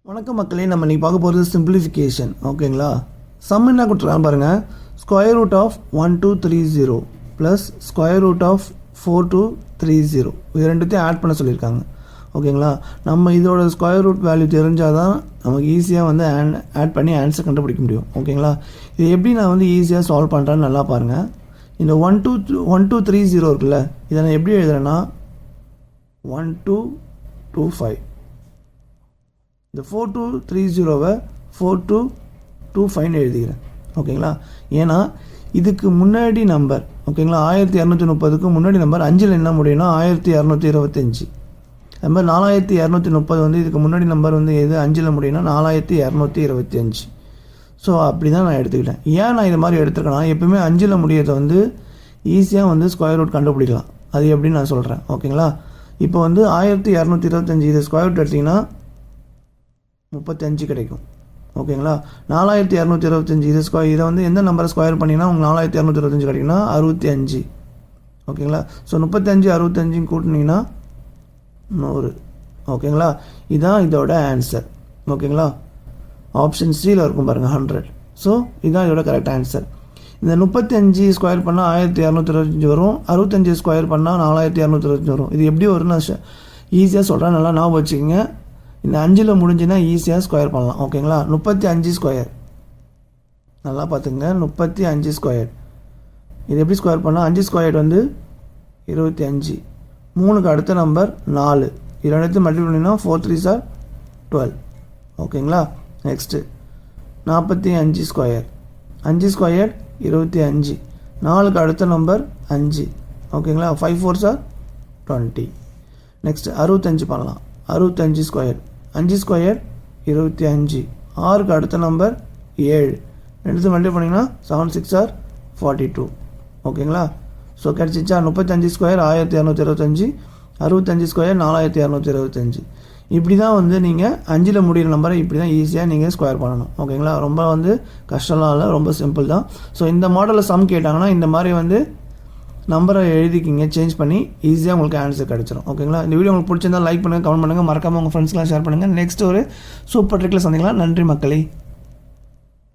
வணக்கம் மக்களே, நம்ம இன்றைக்கி பார்க்க போகிறது சிம்பிளிஃபிகேஷன். ஓகேங்களா? சம் என்ன கொடுத்துருக்கான்னு பாருங்கள். Square root of 1230 plus square root of 4230 இது ரெண்டுத்தையும் ஆட் பண்ண சொல்லியிருக்காங்க. ஓகேங்களா? நம்ம இதோட ஸ்கொயர் ரூட் வேல்யூ தெரிஞ்சால் தான் நமக்கு ஈஸியாக வந்து ஆட் பண்ணி ஆன்சர் கண்டுபிடிக்க முடியும். ஓகேங்களா? இது எப்படி நான் வந்து ஈஸியாக சால்வ் பண்ணுறேன்னு நல்லா பாருங்கள். இந்த 1230 இருக்குல்ல, இதை நான் எப்படி எழுதுறேன்னா 1225. இந்த 4230வை 4225 எழுதிக்கிறேன். ஓகேங்களா? ஏன்னா இதுக்கு முன்னாடி நம்பர், ஓகேங்களா, 1230க்கு முன்னாடி நம்பர் 5ல் என்ன முடியும்னா 1225. அது மாதிரி 4230 வந்து இதுக்கு முன்னாடி நம்பர் வந்து எது 5ல் முடியும்னா 4225. ஸோ அப்படி தான் நான் எடுத்துக்கிட்டேன். ஏன் நான் இது மாதிரி எடுத்துருக்கேன்னா, எப்பவுமே 5ல் முடியறதை வந்து ஈஸியாக வந்து ஸ்கொயர் ரூட் கண்டுபிடிக்கலாம். அது எப்படின்னு நான் சொல்கிறேன். ஓகேங்களா? இப்போ வந்து 1225 இது ஸ்கொயர் ரூட் எடுத்திங்கன்னா 35 கிடைக்கும். ஓகேங்களா? 4225 இது இதை வந்து எந்த நம்பரை ஸ்கொயர் பண்ணிங்கன்னா உங்களுக்கு 4225 கிடைக்குன்னா 65. ஓகேங்களா? ஸோ 35 65 கூட்டினீங்கன்னா 100. ஓகேங்களா? இதுதான் இதோட ஆன்சர். ஓகேங்களா? ஆப்ஷன் சியில் இருக்கும் பாருங்கள், 100. ஸோ இதுதான் இதோட கரெக்ட் ஆன்சர். இந்த 35 ஸ்கொயர் பண்ணால் 1225 வரும், 65 ஸ்கொயர் பண்ணால் 4225 வரும். இது எப்படி வரும்னு ஈஸியாக சொல்கிறேன், நல்லா ஞாபகம் வச்சுக்கோங்க. இந்த 5ல் முடிஞ்சுன்னா ஈஸியாக ஸ்கொயர் பண்ணலாம். ஓகேங்களா? 35 ஸ்கொயர் நல்லா பார்த்துங்க. 35 ஸ்கொயர் இது எப்படி ஸ்கொயர் பண்ணால் 5 ஸ்கொயர் வந்து 25. 3க்கு அடுத்த நம்பர் 4. இது ரெண்டுத்தையும் மல்டிப்ளை பண்ணிங்கன்னா 4 3s are 12. ஓகேங்களா? Next 45 square. 5 ஸ்கொயர் 25. 4க்கு அடுத்த நம்பர் 5. ஓகேங்களா? 5 4s are 20. நெக்ஸ்ட்டு 65 பண்ணலாம். 65 ஸ்கொயர். 5 ஸ்கொயர் 25. 6க்கு அடுத்த நம்பர் 7. ரெண்டுத்தையும் மல்டிப்ளை பண்ணிங்கன்னா 7 6 are 42. ஓகேங்களா? ஸோ கிடச்சிச்சா? 35 square 1225, 65 square 4225. இப்படி தான் வந்து நீங்கள் 5ல் முடிகிற நம்பரை இப்படி தான் ஈஸியாக நீங்கள் ஸ்கொயர் பண்ணணும். ஓகேங்களா? ரொம்ப வந்து கஷ்டம்லாம் இல்லை, ரொம்ப சிம்பிள் தான். ஸோ இந்த மாடலில் சம் கேட்டாங்கன்னா இந்த மாதிரி வந்து நம்பரை எழுதிக்கிங்க, சேஞ்ச் பண்ணி ஈஸியாக உங்களுக்கு ஆன்சர் கிடச்சிரும். ஓகேங்களா? இந்த வீடியோ உங்களுக்கு பிடிச்சிருந்தால் லைக் பண்ணுங்கள், கமெண்ட் பண்ணுங்கள், மறக்காமல் உங்கள் ஃப்ரெண்ட்ஸ்லாம் ஷேர் பண்ணுங்கள். நெக்ஸ்ட் ஒரு சூப்பர் ட்ரிக்கில் சந்திக்கலாம். நன்றி மக்களே.